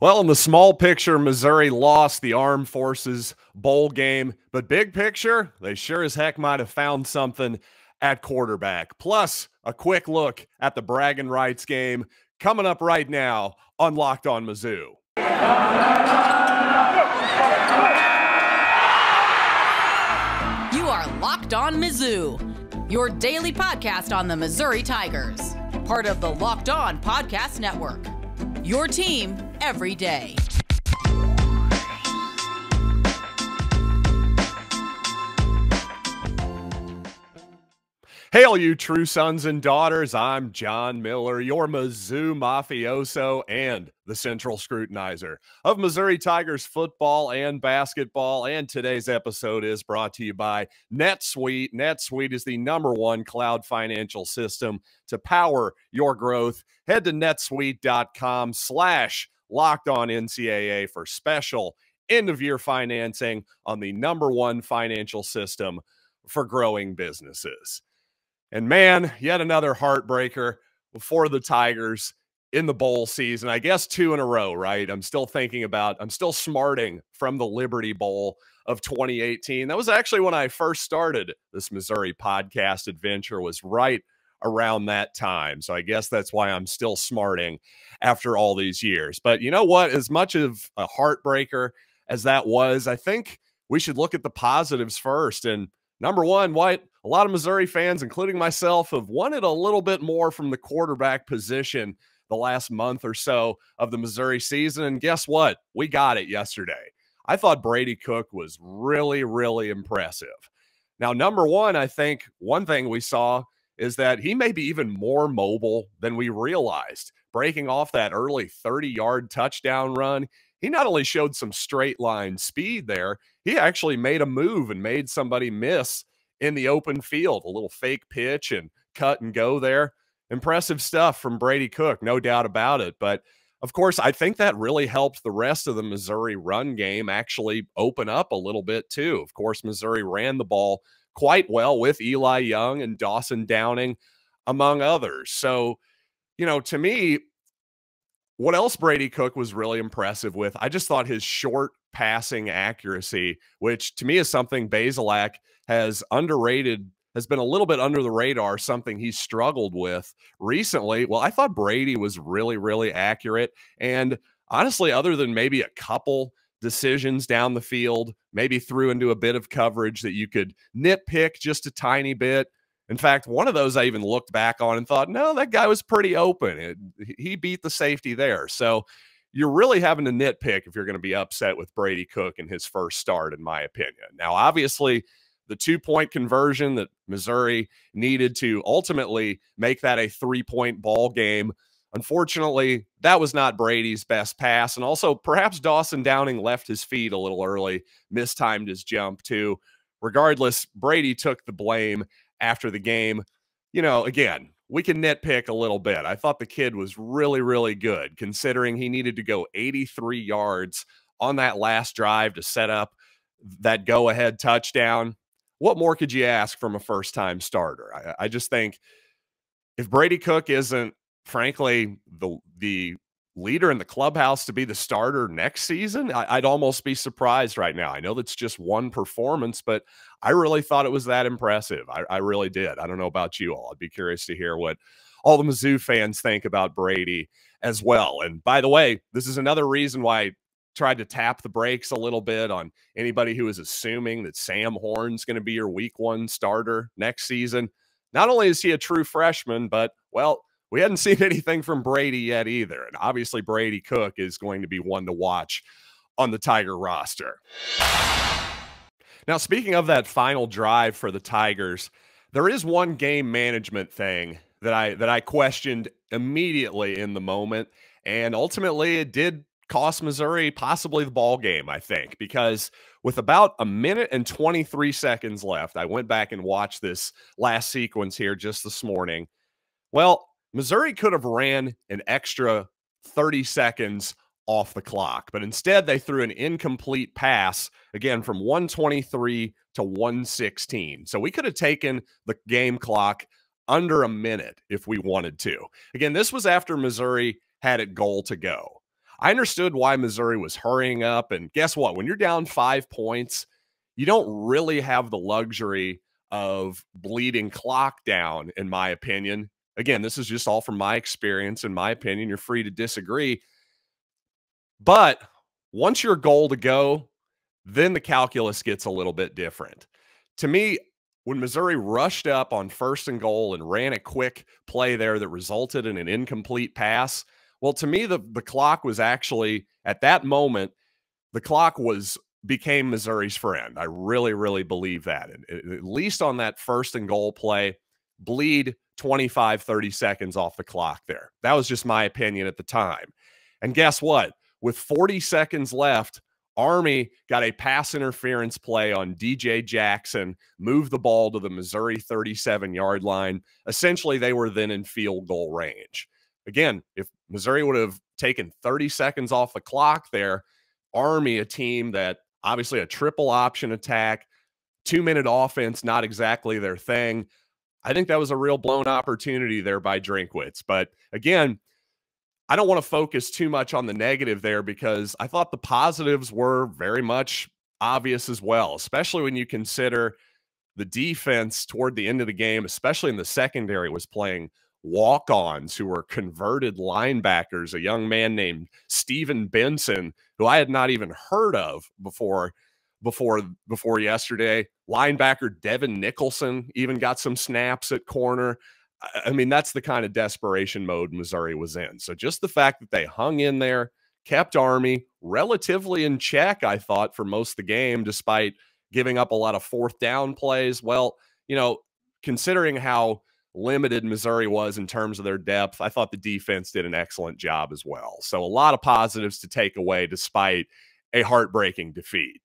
Well, in the small picture, Missouri lost the Armed Forces bowl game, but big picture, they sure as heck might have found something at quarterback. Plus, a quick look at the bragging rights game coming up right now on Locked On Mizzou. You are Locked On Mizzou, your daily podcast on the Missouri Tigers, part of the Locked On Podcast Network. Your team every day. Hail, you true sons and daughters. I'm John Miller, your Mizzou mafioso and the central scrutinizer of Missouri Tigers football and basketball. And today's episode is brought to you by NetSuite. NetSuite is the #1 cloud financial system to power your growth. Head to netsuite.com/LockedOnNCAA for special end-of-year financing on the #1 financial system for growing businesses. And man, yet another heartbreaker for the Tigers in the bowl season. I guess 2 in a row, right? I'm still smarting from the Liberty Bowl of 2018. That was actually when I first started this Missouri podcast adventure, was right around that time. So I guess that's why I'm still smarting after all these years. But you know what? As much of a heartbreaker as that was, I think we should look at the positives first. And number one, what a lot of Missouri fans, including myself, have wanted a little bit more from the quarterback position the last month or so of the Missouri season. And guess what? We got it yesterday. I thought Brady Cook was really, really impressive. Now, number one, I think one thing we saw is that he may be even more mobile than we realized. Breaking off that early 30-yard touchdown run, he not only showed some straight line speed there, he actually made a move and made somebody miss in the open field. A little fake pitch and cut and go there. Impressive stuff from Brady Cook, no doubt about it. But, of course, I think that really helped the rest of the Missouri run game actually open up a little bit too. Of course, Missouri ran the ball quite well with Eli Young and Dawson Downing, among others. So, you know, to me, what else Brady Cook was really impressive with, I just thought his short passing accuracy, which to me is something Bazelak has underrated, has been a little bit under the radar, something he's struggled with recently. Well, I thought Brady was really, really accurate. And honestly, other than maybe a couple decisions down the field, maybe threw into a bit of coverage that you could nitpick just a tiny bit. In fact, one of those I even looked back on and thought, no, that guy was pretty open. He beat the safety there. So you're really having to nitpick if you're going to be upset with Brady Cook in his first start, in my opinion. Now, obviously, the 2-point conversion that Missouri needed to ultimately make that a 3-point ball game, unfortunately, that was not Brady's best pass. And also, perhaps Dawson Downing left his feet a little early, mistimed his jump too. Regardless, Brady took the blame after the game. You know, again, we can nitpick a little bit. I thought the kid was really, really good, considering he needed to go 83 yards on that last drive to set up that go-ahead touchdown. What more could you ask from a first-time starter? I just think if Brady Cook isn't, frankly, the leader in the clubhouse to be the starter next season, I'd almost be surprised right now. I know that's just one performance, but I really thought it was that impressive. I really did. I don't know about you all. I'd be curious to hear what all the Mizzou fans think about Brady as well. And by the way, this is another reason why I tried to tap the brakes a little bit on anybody who is assuming that Sam Horn's going to be your week 1 starter next season. Not only is he a true freshman, but, well, we hadn't seen anything from Brady yet either. And obviously Brady Cook is going to be one to watch on the Tiger roster. Now, speaking of that final drive for the Tigers, there is one game management thing that I questioned immediately in the moment. And ultimately it did cost Missouri possibly the ball game, I think, because with about 1 minute and 23 seconds left, I went back and watched this last sequence here just this morning. Well, Missouri could have ran an extra 30 seconds off the clock, but instead they threw an incomplete pass, again, from 1:23 to 1:16. So we could have taken the game clock under a minute if we wanted to. Again, this was after Missouri had it goal to go. I understood why Missouri was hurrying up. And guess what? When you're down 5 points, you don't really have the luxury of bleeding clock down, in my opinion. Again, this is just all from my experience. In my opinion, you're free to disagree. But once you're goal to go, then the calculus gets a little bit different. To me, when Missouri rushed up on 1st and goal and ran a quick play there that resulted in an incomplete pass, well, to me, the clock was actually, at that moment, the clock became Missouri's friend. I really, really believe that. And at least on that 1st and goal play, bleed 25, 30 seconds off the clock there. That was just my opinion at the time. And guess what? With 40 seconds left, Army got a pass interference play on DJ Jackson, moved the ball to the Missouri 37-yard line. Essentially, they were then in field goal range. Again, if Missouri would have taken 30 seconds off the clock there, Army, a team that obviously a triple option attack, 2-minute offense, not exactly their thing. I think that was a real blown opportunity there by Drinkwitz. But again, I don't want to focus too much on the negative there because I thought the positives were very much obvious as well, especially when you consider the defense toward the end of the game, especially in the secondary, was playing walk-ons who were converted linebackers, a young man named Steven Benson, who I had not even heard of before yesterday. Linebacker Devin Nicholson even got some snaps at corner. I mean, that's the kind of desperation mode Missouri was in. So just the fact that they hung in there, kept Army relatively in check, I thought, for most of the game, despite giving up a lot of 4th down plays. Well, you know, considering how limited Missouri was in terms of their depth, I thought the defense did an excellent job as well. So a lot of positives to take away despite a heartbreaking defeat.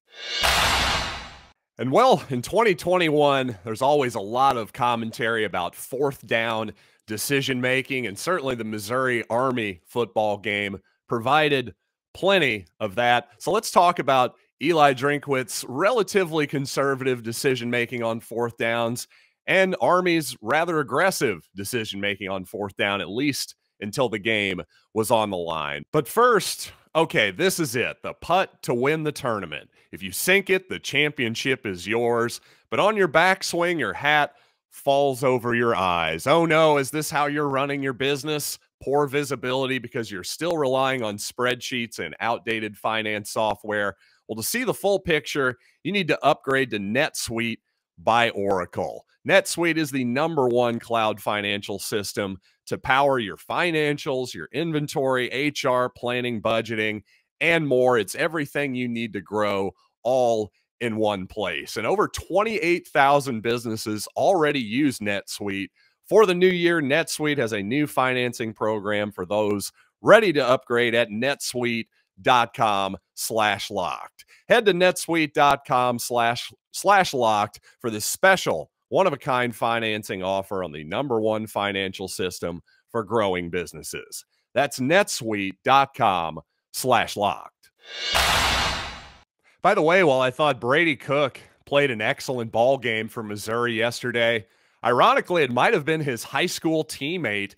And well, in 2021, there's always a lot of commentary about 4th down decision-making, and certainly the Missouri Army football game provided plenty of that. So let's talk about Eli Drinkwitz's relatively conservative decision-making on 4th downs and Army's rather aggressive decision-making on 4th down, at least until the game was on the line. But first, okay, this is it, the putt to win the tournament. If you sink it, the championship is yours. But on your backswing, your hat falls over your eyes. Oh no, is this how you're running your business? Poor visibility because you're still relying on spreadsheets and outdated finance software. Well, to see the full picture, you need to upgrade to NetSuite by Oracle. NetSuite is the #1 cloud financial system to power your financials, your inventory, HR, planning, budgeting, and more. It's everything you need to grow all in one place. And over 28,000 businesses already use NetSuite. For the new year, NetSuite has a new financing program for those ready to upgrade at netsuite.com/locked. Head to netsuite.com/locked for this special one-of-a-kind financing offer on the #1 financial system for growing businesses. That's netsuite.com/locked. By the way, while I thought Brady Cook played an excellent ball game for Missouri yesterday, ironically, it might have been his high school teammate,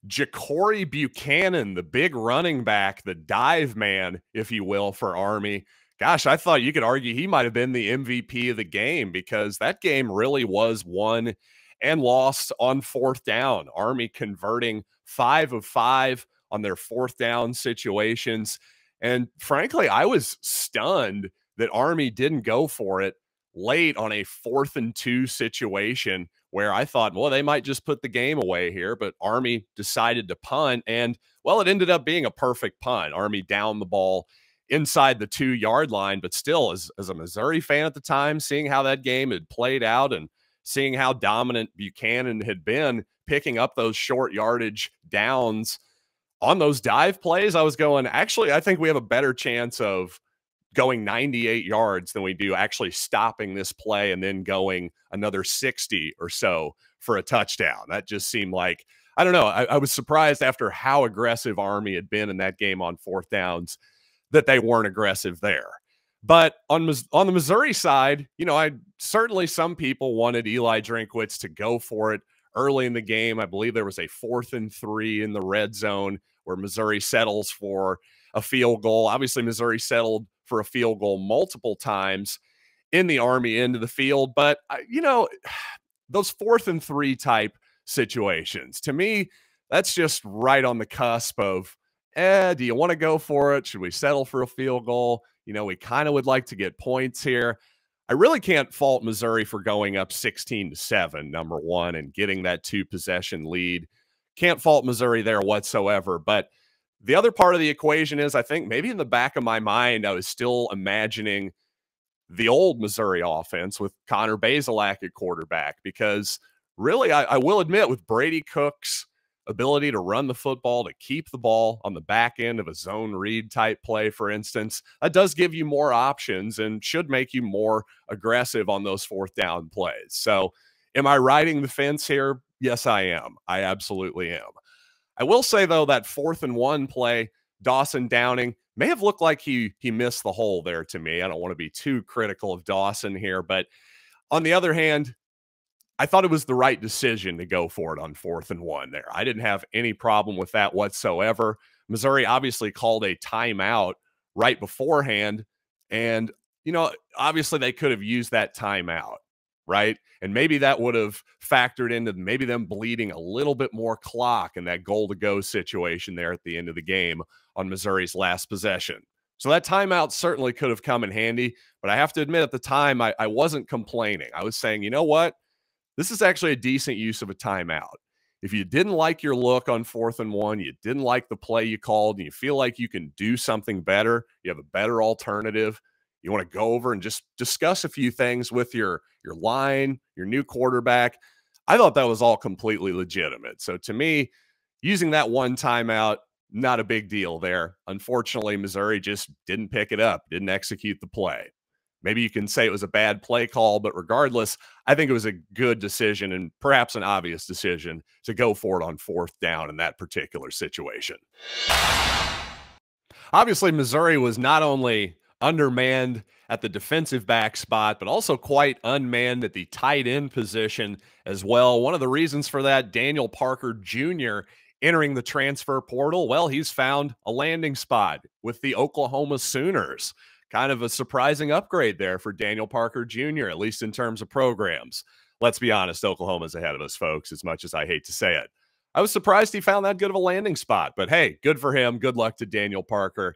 Ja'Cory Buchanan, the big running back, the dive man, if you will, for Army. Gosh, I thought you could argue he might have been the MVP of the game because that game really was won and lost on 4th down. Army converting 5 of 5 on their 4th down situations. And frankly, I was stunned that Army didn't go for it late on a 4th and 2 situation where I thought, well, they might just put the game away here, but Army decided to punt, and, well, it ended up being a perfect punt. Army downed the ball inside the 2-yard line, but still, as a Missouri fan at the time, seeing how that game had played out and seeing how dominant Buchanan had been picking up those short yardage downs on those dive plays, I was going, actually, I think we have a better chance of going 98 yards than we do actually stopping this play and then going another 60 or so for a touchdown. That just seemed like, I don't know, I was surprised after how aggressive Army had been in that game on 4th downs that they weren't aggressive there. But on the Missouri side, you know, certainly some people wanted Eli Drinkwitz to go for it early in the game. I believe there was a 4th and 3 in the red zone where Missouri settles for a field goal. Obviously, Missouri settled for a field goal multiple times in the Army end of the field. But, those 4th and 3 type situations, to me, that's just right on the cusp of, do you want to go for it? Should we settle for a field goal? We kind of would like to get points here. I really can't fault Missouri for going up 16-7, number one, and getting that 2-possession lead. Can't fault Missouri there whatsoever. But the other part of the equation is, I think maybe in the back of my mind, I was still imagining the old Missouri offense with Connor Bazelak at quarterback, because really, I will admit, with Brady Cook's ability to run the football, to keep the ball on the back end of a zone read type play, for instance, that does give you more options and should make you more aggressive on those 4th down plays. So am I riding the fence here? Yes, I am. I absolutely am. I will say, though, that 4th and 1 play, Dawson Downing may have looked like he missed the hole there to me. I don't want to be too critical of Dawson here, but on the other hand, I thought it was the right decision to go for it on 4th and 1 there. I didn't have any problem with that whatsoever. Missouri obviously called a timeout right beforehand, and, obviously they could have used that timeout, right? And maybe that would have factored into maybe them bleeding a little bit more clock in that goal-to-go situation there at the end of the game on Missouri's last possession. So that timeout certainly could have come in handy, but I have to admit, at the time, I wasn't complaining. I was saying, you know what? This is actually a decent use of a timeout. If you didn't like your look on 4th and 1, you didn't like the play you called, and you feel like you can do something better, you have a better alternative, you want to go over and just discuss a few things with your line, your new quarterback, I thought that was all completely legitimate. So to me, using that one timeout, not a big deal there. Unfortunately, Missouri just didn't pick it up, didn't execute the play. Maybe you can say it was a bad play call, but regardless, I think it was a good decision and perhaps an obvious decision to go for it on 4th down in that particular situation. Obviously, Missouri was not only undermanned at the defensive back spot, but also quite unmanned at the tight end position as well. One of the reasons for that, Daniel Parker Jr. entering the transfer portal, well, he's found a landing spot with the Oklahoma Sooners. Kind of a surprising upgrade there for Daniel Parker Jr., at least in terms of programs. Let's be honest, Oklahoma's ahead of us, folks, as much as I hate to say it. I was surprised he found that good of a landing spot, but hey, good for him. Good luck to Daniel Parker.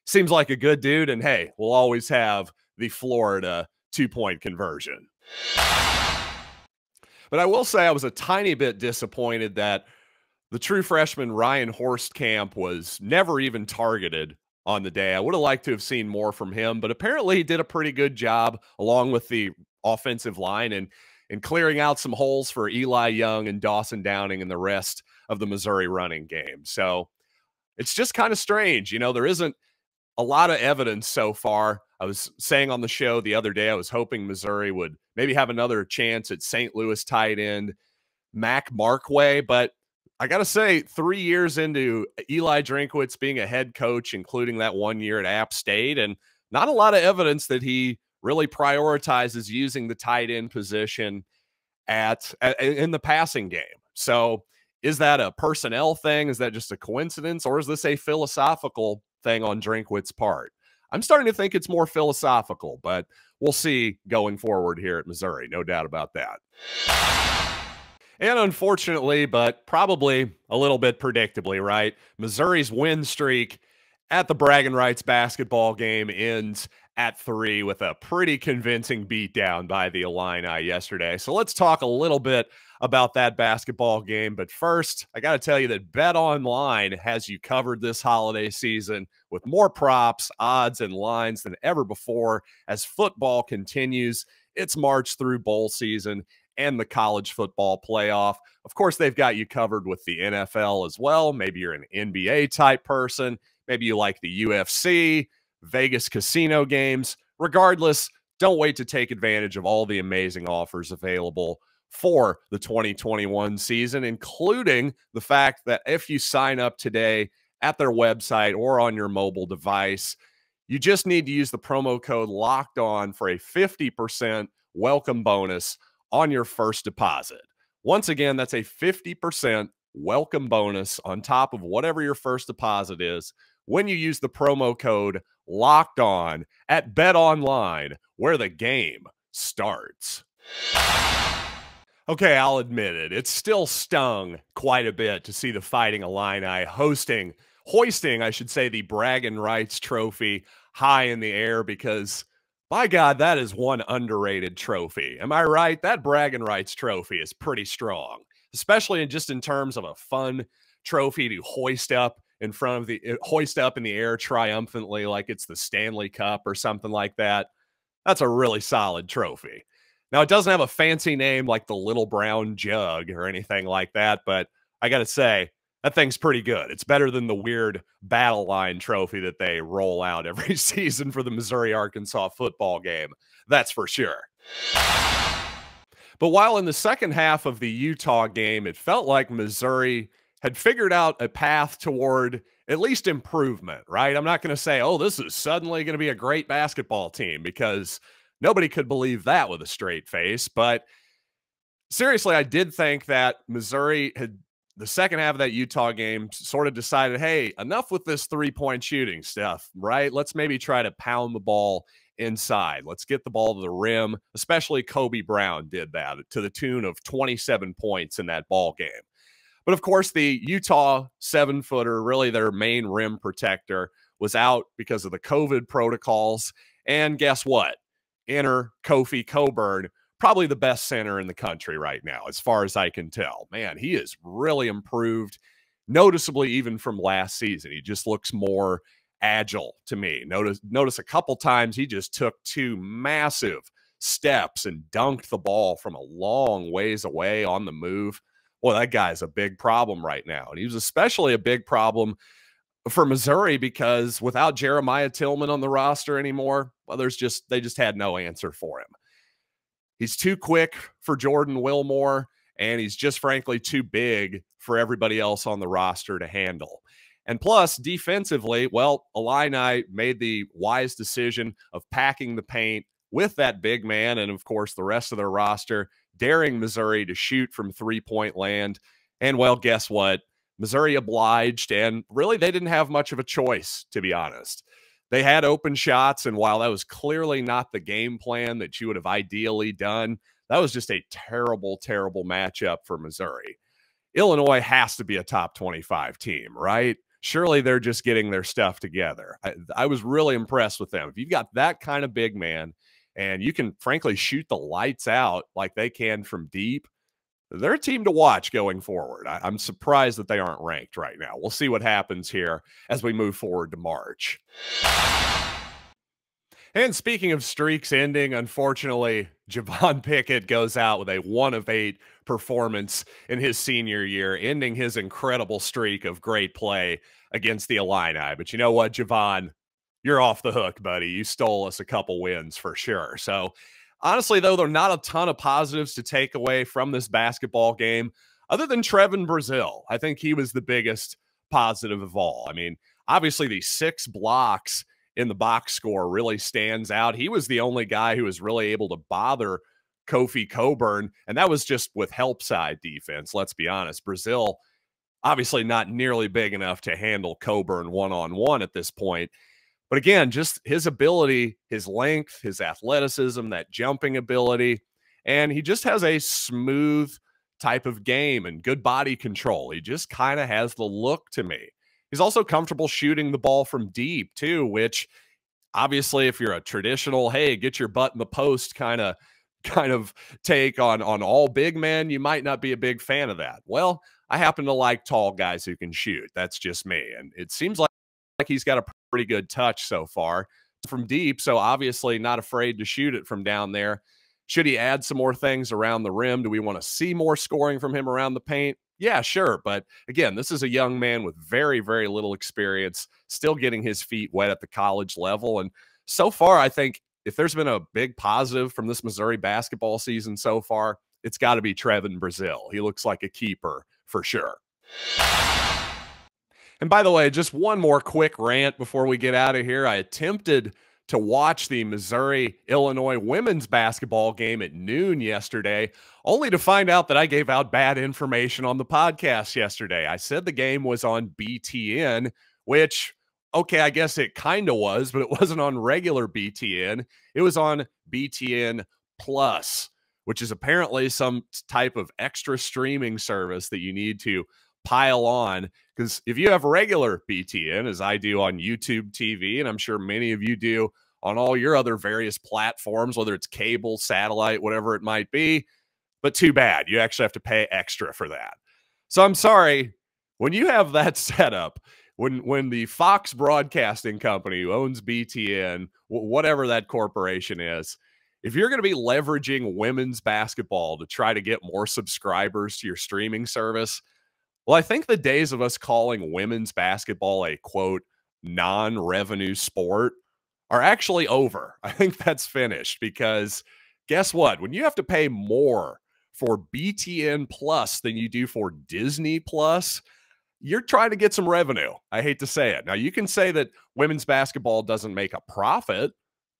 Seems like a good dude, and hey, we'll always have the Florida 2-point conversion. But I will say I was a tiny bit disappointed that the true freshman Ryanhorst camp was never even targeted on the day. I would have liked to have seen more from him, but apparently he did a pretty good job along with the offensive line and clearing out some holes for Eli Young and Dawson Downing and the rest of the Missouri running game. So it's just kind of strange. There isn't a lot of evidence so far. I was saying on the show the other day, I was hoping Missouri would maybe have another chance at St. Louis tight end Mac Markway, but I got to say, 3 years into Eli Drinkwitz being a head coach, including that 1 year at App State, and not a lot of evidence that he really prioritizes using the tight end position in the passing game. So is that a personnel thing? Is that just a coincidence? Or is this a philosophical thing on Drinkwitz's part? I'm starting to think it's more philosophical, but we'll see going forward here at Missouri. No doubt about that. And unfortunately, but probably a little bit predictably, right, Missouri's win streak at the Bragging Rights basketball game ends at 3 with a pretty convincing beatdown by the Illini yesterday. So let's talk a little bit about that basketball game. But first, I got to tell you that BetOnline has you covered this holiday season with more props, odds, and lines than ever before as football continues its march through bowl season and the college football playoff. Of course, they've got you covered with the NFL as well. Maybe you're an NBA type person. Maybe you like the UFC, Vegas casino games. Regardless, don't wait to take advantage of all the amazing offers available for the 2021 season, including the fact that if you sign up today at their website or on your mobile device, you just need to use the promo code Locked On for a 50% welcome bonus on your first deposit. Once again, that's a 50% welcome bonus on top of whatever your first deposit is when you use the promo code Locked On at BetOnline, where the game starts. Okay, I'll admit it. It still stung quite a bit to see the Fighting Illini hoisting, the bragging rights trophy high in the air, because, by God, that is one underrated trophy. Am I right? That bragging rights trophy is pretty strong, especially in terms of a fun trophy to hoist up in the air triumphantly like it's the Stanley Cup or something like that. That's a really solid trophy. Now, it doesn't have a fancy name like the Little Brown Jug or anything like that, but I got to say, that thing's pretty good. It's better than the weird battle line trophy that they roll out every season for the Missouri-Arkansas football game. That's for sure. But while in the second half of the Utah game, it felt like Missouri had figured out a path toward at least improvement, right? I'm not going to say, oh, this is suddenly going to be a great basketball team, because nobody could believe that with a straight face. But seriously, I did think that Missouri had, the second half of that Utah game, sort of decided, hey, enough with this three-point shooting stuff, right? Let's maybe try to pound the ball inside. Let's get the ball to the rim. Especially Kobe Brown did that to the tune of 27 points in that ball game. But of course, the Utah 7-footer, really their main rim protector, was out because of the COVID protocols. And guess what? Enter Kofi Cockburn, probably the best center in the country right now, as far as I can tell. Man, he has really improved, noticeably even from last season. He just looks more agile to me. Notice a couple times he just took two massive steps and dunked the ball from a long ways away on the move. Well, that guy's a big problem right now. And he was especially a big problem for Missouri because without Jeremiah Tillman on the roster anymore, well, they just had no answer for him. He's too quick for Jordan Wilmore, and he's just frankly too big for everybody else on the roster to handle. And plus, defensively, well, Illini made the wise decision of packing the paint with that big man and, of course, the rest of their roster, daring Missouri to shoot from three-point land. And, well, guess what? Missouri obliged, and really they didn't have much of a choice, to be honest. They had open shots, and while that was clearly not the game plan that you would have ideally done, that was just a terrible, terrible matchup for Missouri. Illinois has to be a top 25 team, right? Surely they're just getting their stuff together. I was really impressed with them. If you've got that kind of big man and you can, frankly, shoot the lights out like they can from deep, they're a team to watch going forward. I'm surprised that they aren't ranked right now. We'll see what happens here as we move forward to March. And speaking of streaks ending, unfortunately, Javon Pickett goes out with a 1-of-8 performance in his senior year, ending his incredible streak of great play against the Illini. But you know what, Javon? You're off the hook, buddy. You stole us a couple wins for sure. So, honestly, though, there are not a ton of positives to take away from this basketball game, other than Trevin Brazile. I think he was the biggest positive of all. I mean, obviously, the 6 blocks in the box score really stands out. He was the only guy who was really able to bother Kofi Cockburn, and that was just with help side defense, let's be honest. Brazile, obviously not nearly big enough to handle Cockburn one-on-one at this point. But again, just his ability, his length, his athleticism, that jumping ability, and he just has a smooth type of game and good body control. He just kind of has the look to me. He's also comfortable shooting the ball from deep too, which obviously if you're a traditional, hey, get your butt in the post kind of take on all big men, you might not be a big fan of that. Well, I happen to like tall guys who can shoot. That's just me. And it seems like he's got a pretty good touch so far from deep, so obviously not afraid to shoot it from down there. Should he add some more things around the rim? Do we want to see more scoring from him around the paint? Yeah, sure. But again, this is a young man with very, very little experience, still getting his feet wet at the college level. And so far, I think if there's been a big positive from this Missouri basketball season so far, it's got to be Trevin Brazile. He looks like a keeper for sure. And by the way, just one more quick rant before we get out of here. I attempted to watch the Missouri-Illinois women's basketball game at noon yesterday, only to find out that I gave out bad information on the podcast yesterday. I said the game was on BTN, which okay, I guess it kind of was, but it wasn't on regular BTN. It was on BTN Plus, which is apparently some type of extra streaming service that you need to pile on. Because if you have regular BTN, as I do on YouTube TV, and I'm sure many of you do on all your other various platforms, whether it's cable, satellite, whatever it might be, but too bad. You actually have to pay extra for that. So I'm sorry, when you have that set up, when the Fox Broadcasting Company who owns BTN, whatever that corporation is, if you're going to be leveraging women's basketball to try to get more subscribers to your streaming service, well, I think the days of us calling women's basketball a, quote, non-revenue sport are actually over. I think that's finished because guess what? When you have to pay more for BTN Plus than you do for Disney Plus, you're trying to get some revenue. I hate to say it. Now, you can say that women's basketball doesn't make a profit.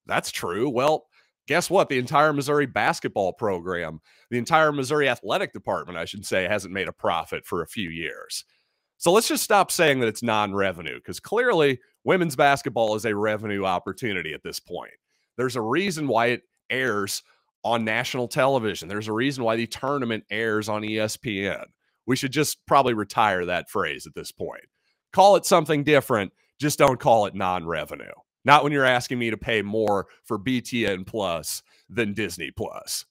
That's true. Well, guess what? The entire Missouri basketball program, the entire Missouri athletic department, I should say, hasn't made a profit for a few years. So let's just stop saying that it's non-revenue, because clearly women's basketball is a revenue opportunity at this point. There's a reason why it airs on national television. There's a reason why the tournament airs on ESPN. We should just probably retire that phrase at this point. Call it something different. Just don't call it non-revenue. Not when you're asking me to pay more for BTN Plus than Disney Plus.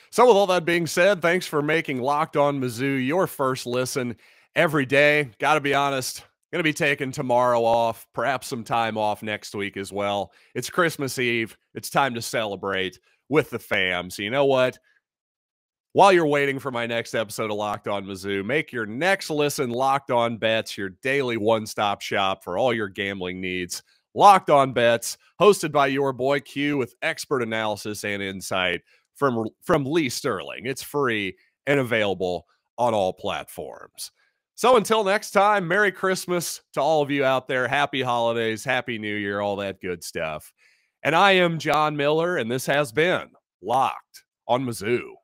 So with all that being said, thanks for making Locked On Mizzou your first listen every day. Got to be honest, going to be taking tomorrow off, perhaps some time off next week as well. It's Christmas Eve. It's time to celebrate with the fam. So you know what? While you're waiting for my next episode of Locked On Mizzou, make your next listen Locked On Bets, your daily one-stop shop for all your gambling needs. Locked On Bets, hosted by your boy Q with expert analysis and insight from Lee Sterling. It's free and available on all platforms. So until next time, Merry Christmas to all of you out there. Happy holidays, Happy New Year, all that good stuff. And I am John Miller, and this has been Locked On Mizzou.